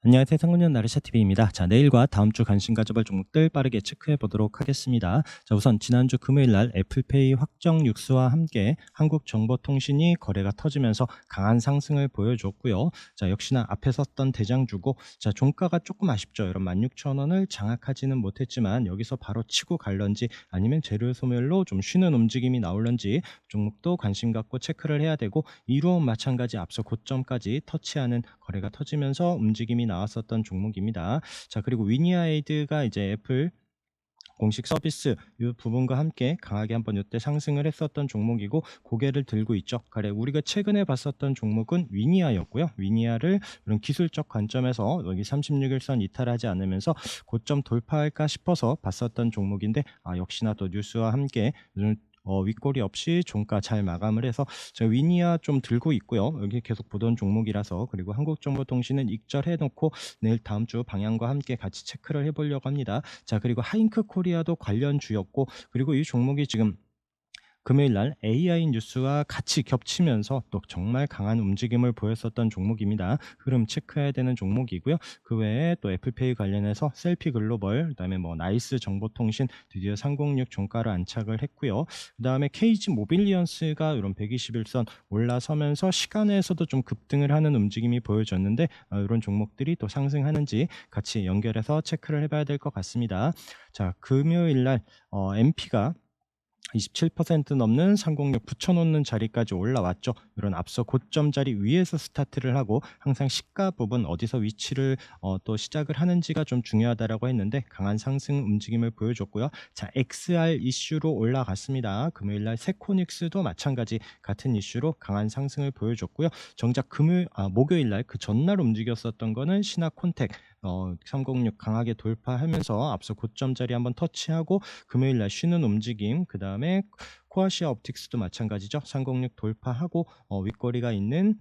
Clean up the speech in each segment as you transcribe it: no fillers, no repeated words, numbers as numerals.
안녕하세요. 상근년 나르샤TV입니다. 자, 내일과 다음 주 관심 가져볼 종목들 빠르게 체크해 보도록 하겠습니다. 자, 우선 지난주 금요일 날 애플페이 확정 뉴스와 함께 한국정보통신이 거래가 터지면서 강한 상승을 보여줬고요. 자, 역시나 앞에 섰던 대장주고, 자, 종가가 조금 아쉽죠. 이런 16,000원을 장악하지는 못했지만 여기서 바로 치고 갈런지 아니면 재료 소멸로 좀 쉬는 움직임이 나올런지 종목도 관심 갖고 체크를 해야 되고, 이로운 마찬가지 앞서 고점까지 터치하는 거래가 터지면서 움직임이 나왔었던 종목입니다. 자, 그리고 위니아에이드가 이제 애플 공식 서비스 이 부분과 함께 강하게 한번 이때 상승을 했었던 종목이고 고개를 들고 있죠. 그래 우리가 최근에 봤었던 종목은 위니아였고요. 위니아를 이런 기술적 관점에서 여기 36일선 이탈하지 않으면서 고점 돌파할까 싶어서 봤었던 종목인데 역시나 또 뉴스와 함께 윗꼬리 없이 종가 잘 마감을 해서 제가 위니아 좀 들고 있고요. 여기 계속 보던 종목이라서, 그리고 한국정보통신은 익절해 놓고 내일 다음 주 방향과 함께 같이 체크를 해보려고 합니다. 자, 그리고 하잉크 코리아도 관련주였고, 그리고 이 종목이 지금 금요일 날 AI 뉴스와 같이 겹치면서 또 정말 강한 움직임을 보였었던 종목입니다. 흐름 체크해야 되는 종목이고요. 그 외에 또 애플페이 관련해서 셀피 글로벌, 그다음에 뭐 나이스 정보통신 드디어 306 종가를 안착을 했고요. 그다음에 KG 모빌리언스가 이런 121선 올라서면서 시간에서도 좀 급등을 하는 움직임이 보여졌는데, 이런 종목들이 또 상승하는지 같이 연결해서 체크를 해봐야 될 것 같습니다. 자, 금요일 날 MP가 27% 넘는 306 붙여놓는 자리까지 올라왔죠. 이런 앞서 고점 자리 위에서 스타트를 하고 항상 시가 부분 어디서 위치를 또 시작을 하는지가 좀 중요하다라고 했는데 강한 상승 움직임을 보여줬고요. 자, XR 이슈로 올라갔습니다. 금요일날 세코닉스도 마찬가지 같은 이슈로 강한 상승을 보여줬고요. 정작 목요일날 그 전날 움직였었던 거는 신화콘텍 306 강하게 돌파하면서 앞서 고점 자리 한번 터치하고 금요일 날 쉬는 움직임, 그 다음에 코아시아 옵틱스도 마찬가지죠. 306 돌파하고 윗거리가 있는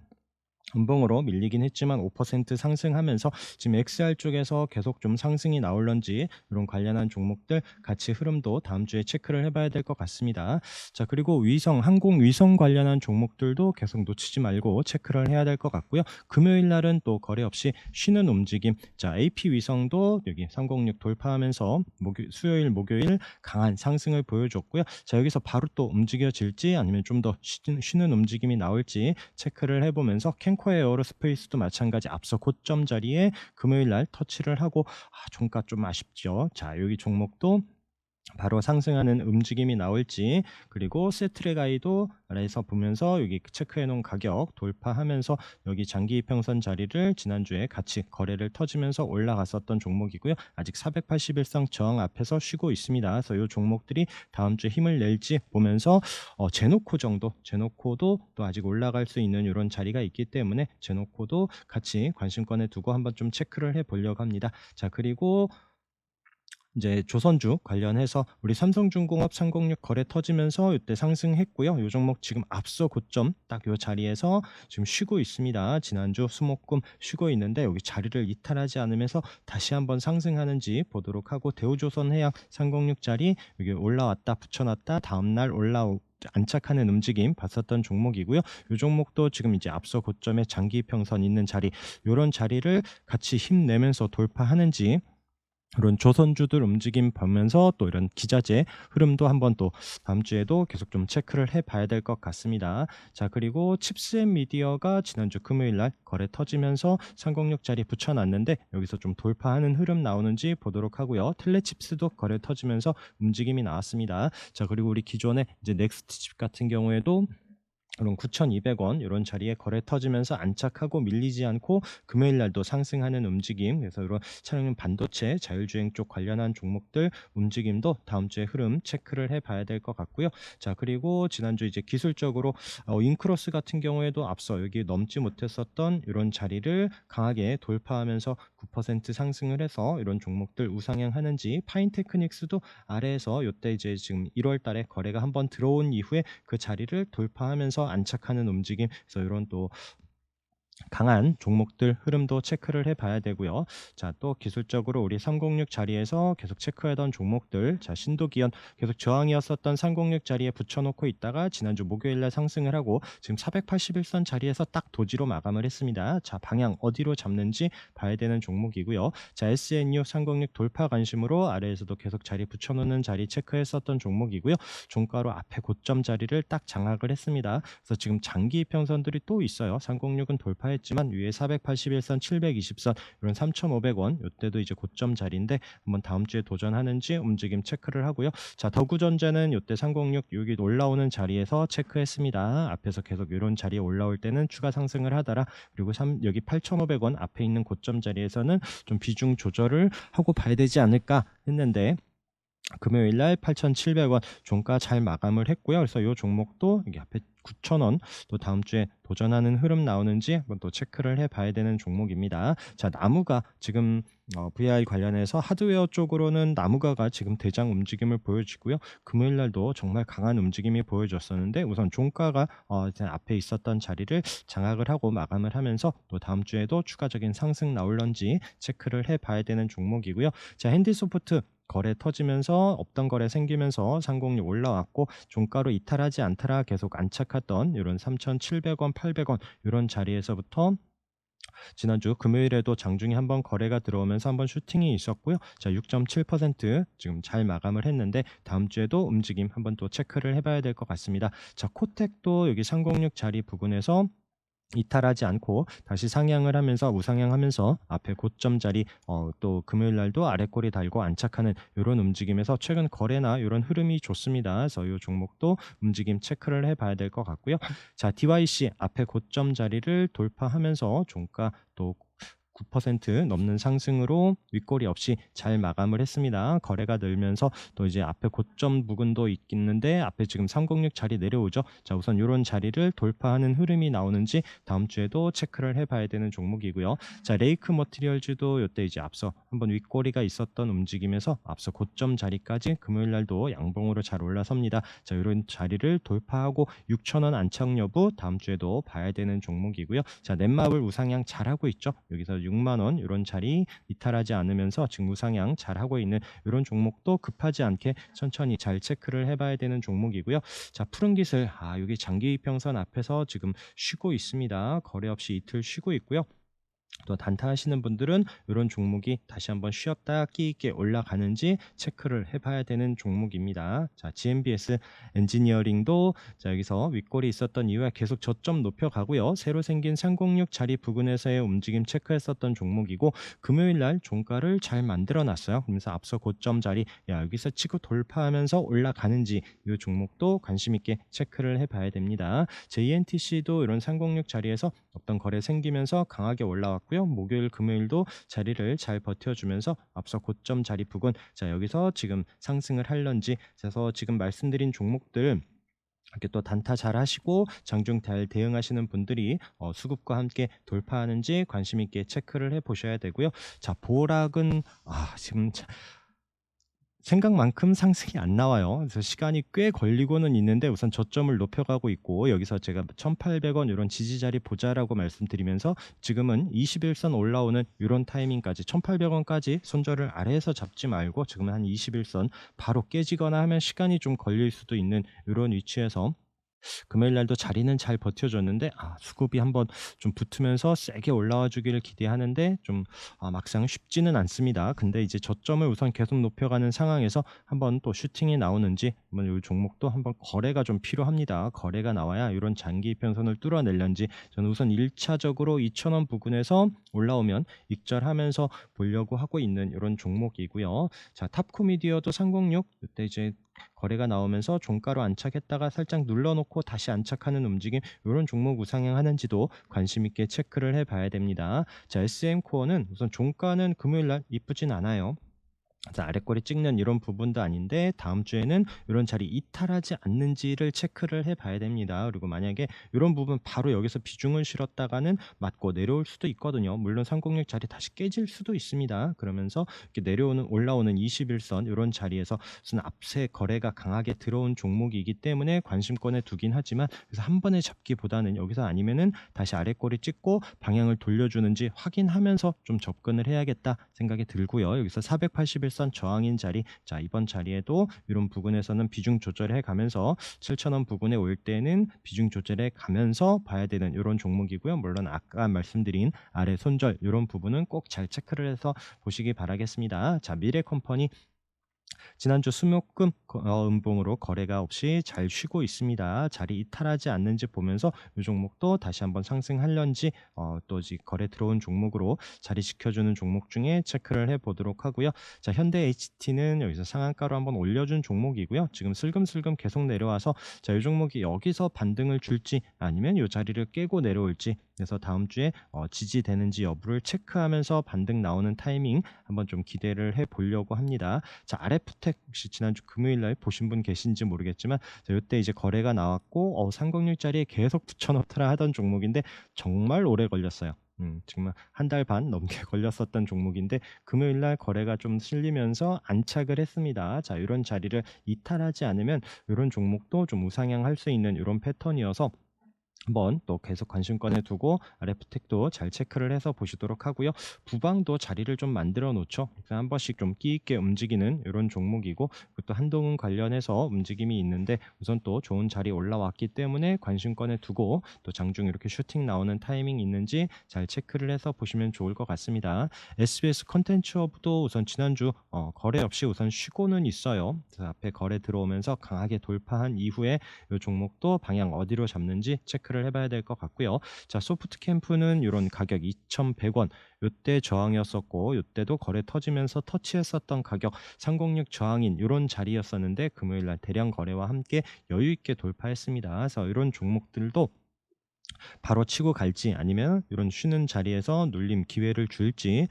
음봉으로 밀리긴 했지만 5% 상승하면서 지금 XR 쪽에서 계속 좀 상승이 나올런지 이런 관련한 종목들 같이 흐름도 다음 주에 체크를 해봐야 될 것 같습니다. 자, 그리고 항공위성 관련한 종목들도 계속 놓치지 말고 체크를 해야 될 것 같고요. 금요일 날은 또 거래 없이 쉬는 움직임. 자, AP위성도 여기 306 돌파하면서 수요일 목요일 강한 상승을 보여줬고요. 자, 여기서 바로 또 움직여질지 아니면 좀 더 쉬는 움직임이 나올지 체크를 해보면서 캔코 에어로스페이스도 마찬가지 앞서 고점 자리에 금요일 날 터치를 하고 종가 좀 아쉽죠. 자, 여기 종목도 바로 상승하는 움직임이 나올지, 그리고 세트레가이도 아래에서 보면서 여기 체크해 놓은 가격 돌파하면서 여기 장기 이평선 자리를 지난주에 같이 거래를 터지면서 올라갔었던 종목이고요. 아직 481선 저항 앞에서 쉬고 있습니다. 그래서 이 종목들이 다음 주에 힘을 낼지 보면서 제노코도 또 아직 올라갈 수 있는 이런 자리가 있기 때문에 제노코도 같이 관심권에 두고 한번 좀 체크를 해 보려고 합니다. 자, 그리고 이제 조선주 관련해서 우리 삼성중공업 306 거래 터지면서 이때 상승했고요. 이 종목 지금 앞서 고점 딱 이 자리에서 지금 쉬고 있습니다. 지난주 수목금 쉬고 있는데 여기 자리를 이탈하지 않으면서 다시 한번 상승하는지 보도록 하고, 대우조선해양 306 자리 여기 올라왔다 붙여놨다 다음날 안착하는 움직임 봤었던 종목이고요. 이 종목도 지금 이제 앞서 고점에 장기 평선 있는 자리, 이런 자리를 같이 힘내면서 돌파하는지 이런 조선주들 움직임 보면서 또 이런 기자재 흐름도 한번 또 다음 주에도 계속 좀 체크를 해봐야 될 것 같습니다. 자, 그리고 칩스앤미디어가 지난주 금요일 날 거래 터지면서 306 자리 붙여놨는데 여기서 좀 돌파하는 흐름 나오는지 보도록 하고요. 텔레칩스도 거래 터지면서 움직임이 나왔습니다. 자, 그리고 우리 기존에 이제 넥스트칩 같은 경우에도 이런 9,200원 이런 자리에 거래 터지면서 안착하고 밀리지 않고 금요일 날도 상승하는 움직임, 그래서 이런 차량용 반도체 자율주행 쪽 관련한 종목들 움직임도 다음 주에 흐름 체크를 해봐야 될 것 같고요. 자, 그리고 지난주 이제 기술적으로 인크로스 같은 경우에도 앞서 여기 넘지 못했었던 이런 자리를 강하게 돌파하면서 9% 상승을 해서 이런 종목들 우상향하는지, 파인테크닉스도 아래에서 이때 이제 지금 1월 달에 거래가 한번 들어온 이후에 그 자리를 돌파하면서 안착하는 움직임, 그래서 이런 또 강한 종목들 흐름도 체크를 해봐야 되고요. 자, 또 기술적으로 우리 306 자리에서 계속 체크하던 종목들, 자, 신도기현 계속 저항이었었던 306 자리에 붙여놓고 있다가 지난주 목요일날 상승을 하고 지금 481선 자리에서 딱 도지로 마감을 했습니다. 자, 방향 어디로 잡는지 봐야 되는 종목이고요. 자, SNU 306 돌파 관심으로 아래에서도 계속 자리 붙여놓는 자리 체크했었던 종목이고요. 종가로 앞에 고점 자리를 딱 장악을 했습니다. 그래서 지금 장기 이평선들이 또 있어요. 306은 돌파했지만 위에 481선, 720선 이런 3,500원 이때도 이제 고점 자리인데 한번 다음 주에 도전하는지 움직임 체크를 하고요. 자, 더구전자는 이때 306 여기 올라오는 자리에서 체크했습니다. 앞에서 계속 이런 자리에 올라올 때는 추가 상승을 하더라. 그리고 여기 8,500원 앞에 있는 고점 자리에서는 좀 비중 조절을 하고 봐야 되지 않을까 했는데 금요일날 8,700원 종가 잘 마감을 했고요. 그래서 이 종목도 여기 앞에 9,000원 또 다음 주에 도전하는 흐름 나오는지 한번 또 체크를 해봐야 되는 종목입니다. 자, 나무가 지금 VR 관련해서 하드웨어 쪽으로는 나무가가 지금 대장 움직임을 보여주고요. 금요일날도 정말 강한 움직임이 보여줬었는데 우선 종가가 앞에 있었던 자리를 장악을 하고 마감을 하면서 또 다음 주에도 추가적인 상승 나올런지 체크를 해봐야 되는 종목이고요. 자, 핸디소프트 거래 터지면서 없던 거래 생기면서 306 올라왔고 종가로 이탈하지 않더라 계속 안착했던 이런 3,700원, 800원 이런 자리에서부터 지난주 금요일에도 장중에 한번 거래가 들어오면서 한번 슈팅이 있었고요. 자, 6.7% 지금 잘 마감을 했는데 다음 주에도 움직임 한번 또 체크를 해봐야 될 것 같습니다. 자, 코텍도 여기 306 자리 부근에서 이탈하지 않고 다시 상향을 하면서 우상향하면서 앞에 고점 자리 또 금요일 날도 아래꼬리 달고 안착하는 이런 움직임에서 최근 거래나 이런 흐름이 좋습니다. 그래서 이 종목도 움직임 체크를 해봐야 될 것 같고요. 자, DYC 앞에 고점 자리를 돌파하면서 종가 또 9% 넘는 상승으로 윗꼬리 없이 잘 마감을 했습니다. 거래가 늘면서 또 이제 앞에 고점 부근도 있겠는데 앞에 지금 306 자리 내려오죠. 자, 우선 이런 자리를 돌파하는 흐름이 나오는지 다음 주에도 체크를 해봐야 되는 종목이고요. 자, 레이크 머티리얼즈도 이때 이제 앞서 한번 윗꼬리가 있었던 움직임에서 앞서 고점 자리까지 금요일 날도 양봉으로 잘 올라섭니다. 자, 이런 자리를 돌파하고 6,000원 안착 여부 다음 주에도 봐야 되는 종목이고요. 자, 넷마블 우상향 잘하고 있죠. 여기서 6만 원 이런 자리 이탈하지 않으면서 지금 우상향 잘하고 있는 이런 종목도 급하지 않게 천천히 잘 체크를 해봐야 되는 종목이고요. 자, 푸른기슬 여기 장기 이평선 앞에서 지금 쉬고 있습니다. 거래 없이 이틀 쉬고 있고요. 또 단타 하시는 분들은 이런 종목이 다시 한번 쉬었다 끼 있게 올라가는지 체크를 해봐야 되는 종목입니다. 자, GMBS 엔지니어링도 자, 여기서 윗골이 있었던 이후에 계속 저점 높여가고요. 새로 생긴 306 자리 부근에서의 움직임 체크했었던 종목이고 금요일 날 종가를 잘 만들어 놨어요. 그러면서 앞서 고점 자리 여기서 치고 돌파하면서 올라가는지 이 종목도 관심 있게 체크를 해봐야 됩니다. JNTC도 이런 306 자리에서 어떤 거래 생기면서 강하게 올라왔고요. 목요일, 금요일도 자리를 잘 버텨주면서 앞서 고점 자리 부근 자, 여기서 지금 상승을 할런지 그래서 지금 말씀드린 종목들 이렇게 또 단타 잘 하시고 장중 잘 대응하시는 분들이 수급과 함께 돌파하는지 관심 있게 체크를 해 보셔야 되고요. 자, 보락은 지금 생각만큼 상승이 안 나와요. 그래서 시간이 꽤 걸리고는 있는데 우선 저점을 높여가고 있고 여기서 제가 1,800원 이런 지지 자리 보자라고 말씀드리면서 지금은 21선 올라오는 이런 타이밍까지 1,800원까지 손절을 아래에서 잡지 말고 지금은 한 21선 바로 깨지거나 하면 시간이 좀 걸릴 수도 있는 이런 위치에서 금요일 날도 자리는 잘 버텨줬는데 수급이 한번 좀 붙으면서 세게 올라와 주기를 기대하는데 좀 막상 쉽지는 않습니다. 근데 이제 저점을 우선 계속 높여가는 상황에서 한번 또 슈팅이 나오는지 한번 이 종목도 한번 거래가 좀 필요합니다. 거래가 나와야 이런 장기 이평선을 뚫어낼런지 저는 우선 1차적으로 2,000원 부근에서 올라오면 익절하면서 보려고 하고 있는 이런 종목이고요. 자, 탑코미디어도 306 이때 이제 거래가 나오면서 종가로 안착했다가 살짝 눌러놓고 다시 안착하는 움직임 이런 종목 우상향하는지도 관심 있게 체크를 해봐야 됩니다. 자, SM코어는 우선 종가는 금요일날 이쁘진 않아요. 자, 아래 꼬리 찍는 이런 부분도 아닌데 다음 주에는 이런 자리 이탈하지 않는지를 체크를 해 봐야 됩니다. 그리고 만약에 이런 부분 바로 여기서 비중을 실었다가는 맞고 내려올 수도 있거든요. 물론 306 자리 다시 깨질 수도 있습니다. 그러면서 이렇게 올라오는 21선 이런 자리에서 무슨 앞세 거래가 강하게 들어온 종목이기 때문에 관심권에 두긴 하지만, 그래서 한 번에 잡기보다는 여기서 아니면은 다시 아래 꼬리 찍고 방향을 돌려주는지 확인하면서 좀 접근을 해야겠다 생각이 들고요. 여기서 481선 저항인 자리, 자 이번 자리에도 이런 부분에서는 비중 조절해 가면서 7,000원 부근에 올 때는 비중 조절해 가면서 봐야 되는 이런 종목이고요. 물론 아까 말씀드린 아래 손절 이런 부분은 꼭 잘 체크를 해서 보시기 바라겠습니다. 자, 미래컴퍼니 지난주 수목금 음봉으로 거래가 없이 잘 쉬고 있습니다. 자리 이탈하지 않는지 보면서 이 종목도 다시 한번 상승하려는지 또 거래 들어온 종목으로 자리 지켜주는 종목 중에 체크를 해보도록 하고요. 자, 현대 HT는 여기서 상한가로 한번 올려준 종목이고요. 지금 슬금슬금 계속 내려와서 자, 이 종목이 여기서 반등을 줄지 아니면 이 자리를 깨고 내려올지, 그래서 다음 주에 지지되는지 여부를 체크하면서 반등 나오는 타이밍 한번 좀 기대를 해보려고 합니다. 자, RF텍 혹시 지난주 금요일 날 보신 분 계신지 모르겠지만, 자, 이때 이제 거래가 나왔고 306 자리에 계속 붙여놓더라 하던 종목인데 정말 오래 걸렸어요. 정말 한 달 반 넘게 걸렸었던 종목인데 금요일 날 거래가 좀 실리면서 안착을 했습니다. 자, 이런 자리를 이탈하지 않으면 이런 종목도 좀 우상향할 수 있는 이런 패턴이어서 한번 또 계속 관심권에 두고 RF텍도 잘 체크를 해서 보시도록 하고요. 부방도 자리를 좀 만들어 놓죠. 한 번씩 좀 끼 있게 움직이는 이런 종목이고, 또 한동훈 관련해서 움직임이 있는데 우선 또 좋은 자리 올라왔기 때문에 관심권에 두고 또 장중 이렇게 슈팅 나오는 타이밍이 있는지 잘 체크를 해서 보시면 좋을 것 같습니다. SBS 컨텐츠업도 우선 지난주 거래 없이 우선 쉬고는 있어요. 앞에 거래 들어오면서 강하게 돌파한 이후에 이 종목도 방향 어디로 잡는지 체크를 해봐야 될 것 같고요. 자, 소프트캠프는 이런 가격 2,100원 이때 저항이었었고, 이때도 거래 터지면서 터치했었던 가격 306 저항인 이런 자리였었는데 금요일날 대량 거래와 함께 여유 있게 돌파했습니다. 그래서 이런 종목들도 바로 치고 갈지 아니면 이런 쉬는 자리에서 눌림 기회를 줄지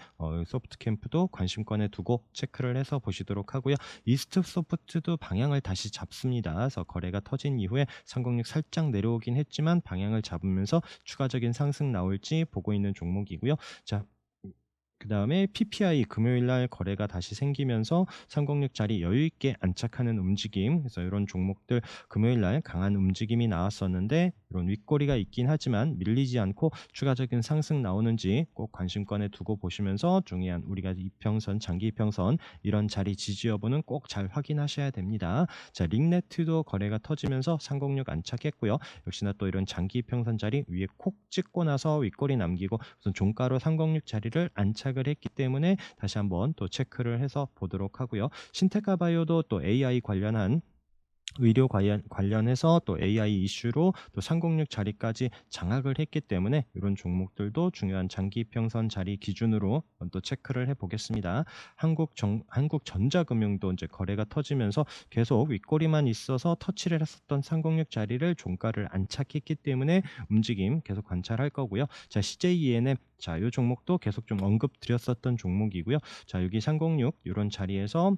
소프트캠프도 관심권에 두고 체크를 해서 보시도록 하고요. 이스트 소프트도 방향을 다시 잡습니다. 그래서 거래가 터진 이후에 306 살짝 내려오긴 했지만 방향을 잡으면서 추가적인 상승 나올지 보고 있는 종목이고요. 자, 그 다음에 PPI 금요일 날 거래가 다시 생기면서 306 자리 여유 있게 안착하는 움직임, 그래서 이런 종목들 금요일 날 강한 움직임이 나왔었는데 이런 윗꼬리가 있긴 하지만 밀리지 않고 추가적인 상승 나오는지 꼭 관심권에 두고 보시면서 중요한 우리가 이평선, 장기 이평선 이런 자리 지지 여부는 꼭 잘 확인하셔야 됩니다. 자, 링네트도 거래가 터지면서 306 안착했고요. 역시나 또 이런 장기 이평선 자리 위에 콕 찍고 나서 윗꼬리 남기고 우선 종가로 306 자리를 안착을 했기 때문에 다시 한번 또 체크를 해서 보도록 하고요. 신테카바이오도 또 AI 관련한 의료 관련해서 또 AI 이슈로 또 306 자리까지 장악을 했기 때문에 이런 종목들도 중요한 장기 평선 자리 기준으로 또 체크를 해보겠습니다. 한국전자금융도 이제 거래가 터지면서 계속 윗꼬리만 있어서 터치를 했었던 306 자리를 종가를 안착했기 때문에 움직임 계속 관찰할 거고요. 자, CJENM, 자, 이 종목도 계속 좀 언급 드렸었던 종목이고요. 자, 여기 306 이런 자리에서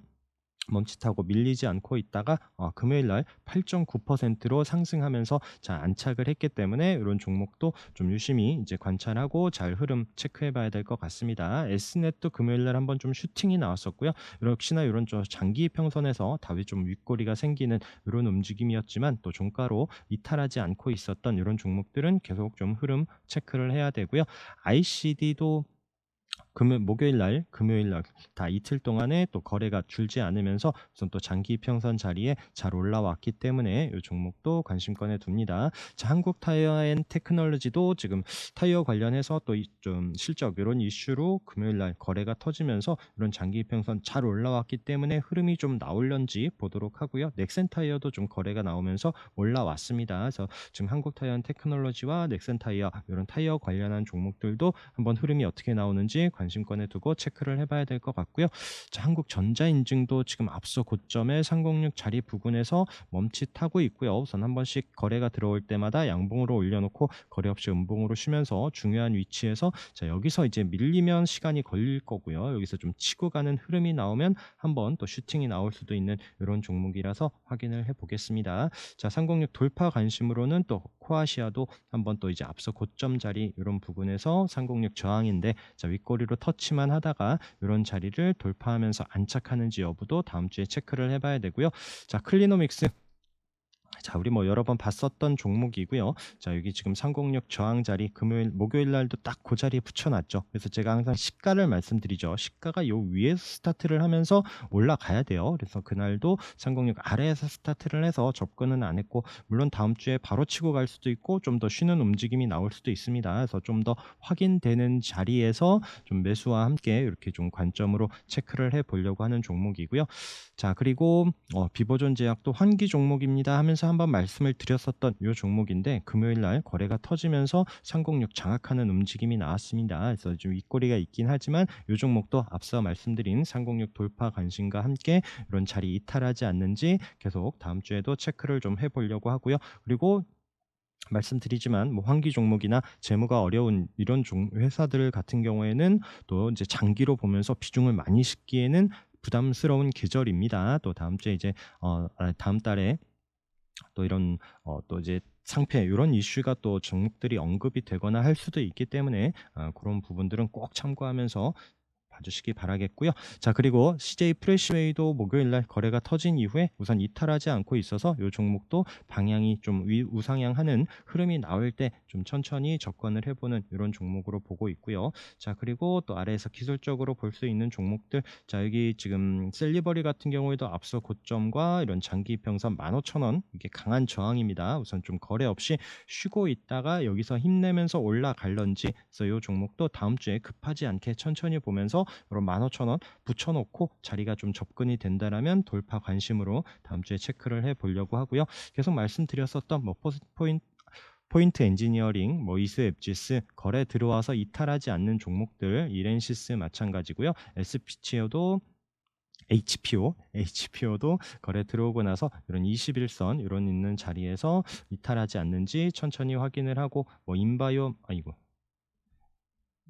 멈칫하고 밀리지 않고 있다가 금요일 날 8.9%로 상승하면서 자, 안착을 했기 때문에 이런 종목도 좀 유심히 이제 관찰하고 잘 흐름 체크해 봐야 될 것 같습니다. S넷도 금요일 날 한번 좀 슈팅이 나왔었고요. 역시나 이런 좀 장기 평선에서 다시 좀 윗꼬리가 생기는 이런 움직임이었지만 또 종가로 이탈하지 않고 있었던 이런 종목들은 계속 좀 흐름 체크를 해야 되고요. ICD도 목요일 날, 금요일 날 다 이틀 동안에 또 거래가 줄지 않으면서 우선 또 장기 평선 자리에 잘 올라왔기 때문에 이 종목도 관심권에 둡니다. 자, 한국 타이어 앤 테크놀로지도 지금 타이어 관련해서 또 좀 실적 이런 이슈로 금요일 날 거래가 터지면서 이런 장기 평선 잘 올라왔기 때문에 흐름이 좀 나올런지 보도록 하고요. 넥센 타이어도 좀 거래가 나오면서 올라왔습니다. 그래서 지금 한국 타이어 앤 테크놀로지와 넥센 타이어 이런 타이어 관련한 종목들도 한번 흐름이 어떻게 나오는지 관심 관심권에 두고 체크를 해봐야 될 것 같고요. 자, 한국전자인증도 지금 앞서 고점에 306 자리 부근에서 멈칫하고 있고요. 우선 한 번씩 거래가 들어올 때마다 양봉으로 올려놓고 거래 없이 음봉으로 쉬면서 중요한 위치에서, 자, 여기서 이제 밀리면 시간이 걸릴 거고요. 여기서 좀 치고 가는 흐름이 나오면 한번 또 슈팅이 나올 수도 있는 이런 종목이라서 확인을 해 보겠습니다. 자, 306 돌파 관심으로는 또 코아시아도 한번 또 이제 앞서 고점 자리 이런 부분에서 306 저항인데, 자, 윗꼬리로 터치만 하다가 이런 자리를 돌파하면서 안착하는지 여부도 다음 주에 체크를 해봐야 되고요. 자, 클리노믹스, 자, 우리 뭐 여러 번 봤었던 종목이고요. 자, 여기 지금 306 저항 자리 금요일, 목요일 날도 딱 그 자리에 붙여놨죠. 그래서 제가 항상 시가를 말씀드리죠. 시가가 요 위에서 스타트를 하면서 올라가야 돼요. 그래서 그날도 306 아래에서 스타트를 해서 접근은 안 했고, 물론 다음 주에 바로 치고 갈 수도 있고 좀 더 쉬는 움직임이 나올 수도 있습니다. 그래서 좀 더 확인되는 자리에서 좀 매수와 함께 이렇게 좀 관점으로 체크를 해 보려고 하는 종목이고요. 자, 그리고 비보존 제약도 환기 종목입니다 하면서 한번 말씀을 드렸었던 이 종목인데, 금요일 날 거래가 터지면서 306 장악하는 움직임이 나왔습니다. 그래서 좀 윗꼬리가 있긴 하지만 이 종목도 앞서 말씀드린 306 돌파 관심과 함께 이런 자리 이탈하지 않는지 계속 다음 주에도 체크를 좀 해보려고 하고요. 그리고 말씀드리지만 뭐 환기 종목이나 재무가 어려운 이런 회사들 같은 경우에는 또 이제 장기로 보면서 비중을 많이 싣기에는 부담스러운 계절입니다. 또 다음 주에 이제 다음 달에 또 이런 또 이제 상패 이런 이슈가 또 종목들이 언급이 되거나 할 수도 있기 때문에 그런 부분들은 꼭 참고하면서 봐주시기 바라겠고요. 자, 그리고 CJ 프레시웨이도 목요일날 거래가 터진 이후에 우선 이탈하지 않고 있어서 이 종목도 방향이 좀 우상향하는 흐름이 나올 때 좀 천천히 접근을 해보는 이런 종목으로 보고 있고요. 자, 그리고 또 아래에서 기술적으로 볼 수 있는 종목들, 자, 여기 지금 셀리버리 같은 경우에도 앞서 고점과 이런 장기 이평선 15,000원, 이게 강한 저항입니다. 우선 좀 거래 없이 쉬고 있다가 여기서 힘내면서 올라갈런지, 그래서 이 종목도 다음 주에 급하지 않게 천천히 보면서 이런 15,000원 붙여놓고 자리가 좀 접근이 된다라면 돌파 관심으로 다음 주에 체크를 해보려고 하고요. 계속 말씀드렸었던 뭐 포인트 엔지니어링, 뭐 이스 앱지스 거래 들어와서 이탈하지 않는 종목들, 이렌시스 마찬가지고요. SPCO도 HPO도 거래 들어오고 나서 이런 21선 이런 있는 자리에서 이탈하지 않는지 천천히 확인을 하고, 뭐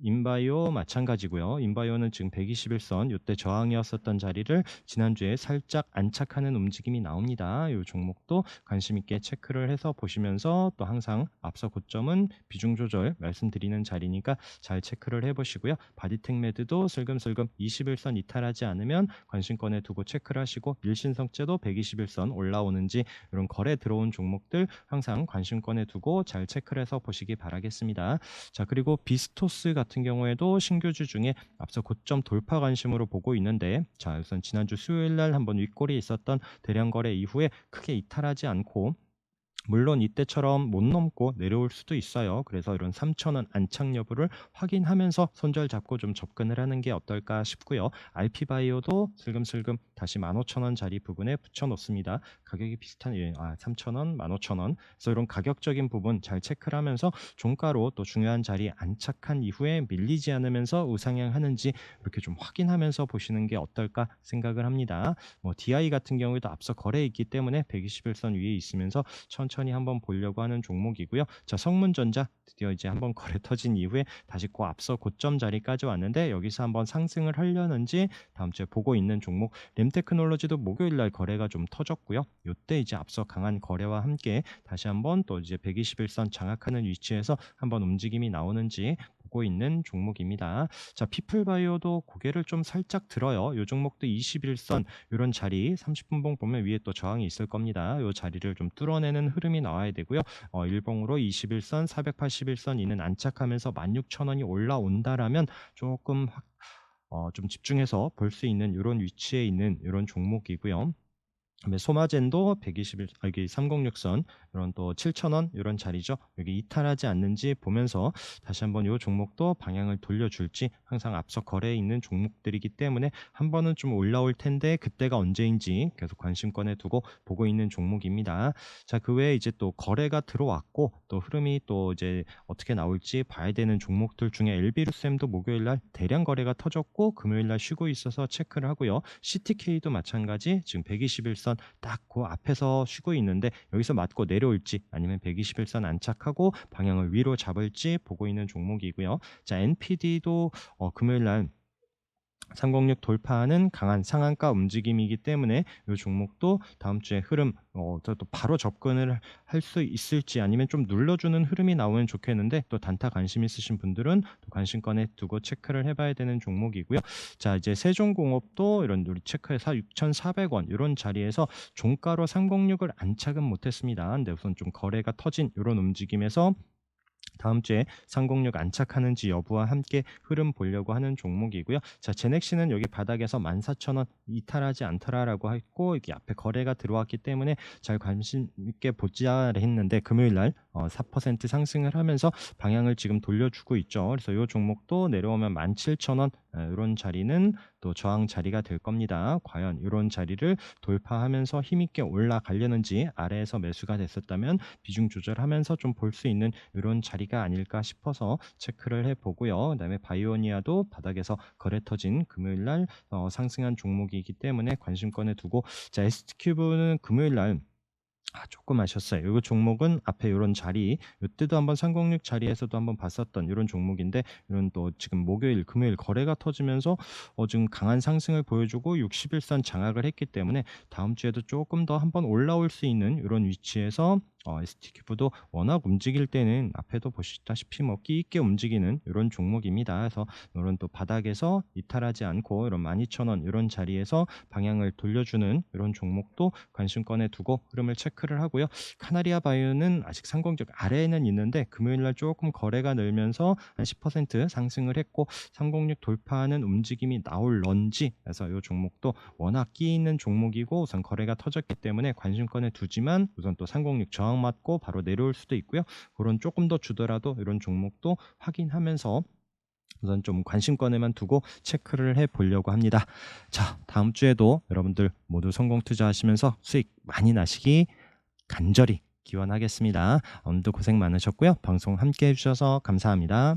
인바이오 마찬가지고요. 인바이오는 지금 121선 이때 저항이었었던 자리를 지난주에 살짝 안착하는 움직임이 나옵니다. 이 종목도 관심 있게 체크를 해서 보시면서, 또 항상 앞서 고점은 비중 조절 말씀드리는 자리니까 잘 체크를 해보시고요. 바디텍메드도 슬금슬금 21선 이탈하지 않으면 관심권에 두고 체크를 하시고, 일신성제도 121선 올라오는지 이런 거래 들어온 종목들 항상 관심권에 두고 잘 체크를 해서 보시기 바라겠습니다. 자, 그리고 비스토스 같은 경우에도 신규주 중에 앞서 고점 돌파 관심으로 보고 있는데, 자, 우선 지난주 수요일 날 한번 윗골이 있었던 대량 거래 이후에 크게 이탈하지 않고, 물론 이때처럼 못 넘고 내려올 수도 있어요. 그래서 이런 3,000원 안착 여부를 확인하면서 손절 잡고 좀 접근을 하는 게 어떨까 싶고요. RP바이오도 슬금슬금 다시 15,000원 자리 부분에 붙여놓습니다. 가격이 비슷한 3,000원, 15,000원. 그래서 이런 가격적인 부분 잘 체크를 하면서 종가로 또 중요한 자리에 안착한 이후에 밀리지 않으면서 우상향하는지 이렇게 좀 확인하면서 보시는 게 어떨까 생각을 합니다. 뭐 DI 같은 경우에도 앞서 거래에 있기 때문에 121선 위에 있으면서 천천히 한번 보려고 하는 종목이고요. 자, 성문전자 드디어 이제 한번 거래 터진 이후에 다시 그 앞서 고점 자리까지 왔는데, 여기서 한번 상승을 하려는지 다음 주에 보고 있는 종목. 램테크놀로지도 목요일 날 거래가 좀 터졌고요. 이때 이제 앞서 강한 거래와 함께 다시 한번 또 이제 121선 장악하는 위치에서 한번 움직임이 나오는지 보고 있는 종목입니다. 자, 피플바이오도 고개를 좀 살짝 들어요. 이 종목도 21선 이런 자리 30분봉 보면 위에 또 저항이 있을 겁니다. 이 자리를 좀 뚫어내는 흐름이 나와야 되고요. 일봉으로 21선 481선 이는 안착하면서 16,000원이 올라온다라면 조금 좀 집중해서 볼 수 있는 이런 위치에 있는 이런 종목이고요. 그다음에 소마젠도 121 여기 306선 이런 또 7,000원 이런 자리죠. 여기 이탈하지 않는지 보면서 다시 한번 이 종목도 방향을 돌려줄지 항상 앞서 거래에 있는 종목들이기 때문에 한 번은 좀 올라올 텐데 그때가 언제인지 계속 관심권에 두고 보고 있는 종목입니다. 자, 그 외에 이제 또 거래가 들어왔고 또 흐름이 또 이제 어떻게 나올지 봐야 되는 종목들 중에 엘비루셈도 목요일 날 대량 거래가 터졌고 금요일 날 쉬고 있어서 체크를 하고요. CTK도 마찬가지 지금 121선 딱 그 앞에서 쉬고 있는데 여기서 맞고 내려올지 아니면 121선 안착하고 방향을 위로 잡을지 보고 있는 종목이고요. 자, NPD도 금요일 날 306 돌파하는 강한 상한가 움직임이기 때문에 이 종목도 다음 주에 흐름 또 바로 접근을 할 수 있을지 아니면 좀 눌러주는 흐름이 나오면 좋겠는데 또 단타 관심 있으신 분들은 또 관심권에 두고 체크를 해봐야 되는 종목이고요. 자, 이제 세종공업도 이런 우리 체크해서 6,400원 이런 자리에서 종가로 306을 안착은 못했습니다. 근데 우선 좀 거래가 터진 이런 움직임에서 다음 주에 306 안착하는지 여부와 함께 흐름 보려고 하는 종목이고요. 자, 제넥시는 여기 바닥에서 14,000원 이탈하지 않더라라고 했고 여기 앞에 거래가 들어왔기 때문에 잘 관심 있게 보자 했는데 금요일 날 4% 상승을 하면서 방향을 지금 돌려주고 있죠. 그래서 이 종목도 내려오면 17,000원 이런 자리는 또 저항 자리가 될 겁니다. 과연 이런 자리를 돌파하면서 힘있게 올라가려는지 아래에서 매수가 됐었다면 비중 조절하면서 좀 볼 수 있는 이런 자리가 아닐까 싶어서 체크를 해보고요. 그다음에 바이오니아도 바닥에서 거래 터진 금요일 날 상승한 종목이기 때문에 관심권에 두고 자, ST큐브는 금요일 날 조금 아셨어요. 이 종목은 앞에 이런 자리, 이때도 한번 306 자리에서도 한번 봤었던 이런 종목인데 이런 또 지금 목요일, 금요일 거래가 터지면서 지금 강한 상승을 보여주고 61선 장악을 했기 때문에 다음 주에도 조금 더 한번 올라올 수 있는 이런 위치에서 ST큐브도 워낙 움직일 때는 앞에도 보시다시피 뭐 끼 있게 움직이는 이런 종목입니다. 그래서 이런 또 바닥에서 이탈하지 않고 이런 12,000원 이런 자리에서 방향을 돌려주는 이런 종목도 관심권에 두고 흐름을 체크를 하고요. 카나리아 바이오는 아직 상공적 아래에는 있는데 금요일 날 조금 거래가 늘면서 한 10% 상승을 했고 306 돌파하는 움직임이 나올런지 그래서 이 종목도 워낙 끼 있는 종목이고 우선 거래가 터졌기 때문에 관심권에 두지만 우선 또 306 저항 맞고 바로 내려올 수도 있고요. 그런 조금 더 주더라도 이런 종목도 확인하면서 우선 좀 관심권에만 두고 체크를 해 보려고 합니다. 자, 다음 주에도 여러분들 모두 성공 투자하시면서 수익 많이 나시기 간절히 기원하겠습니다. 오늘도 고생 많으셨고요. 방송 함께 해주셔서 감사합니다.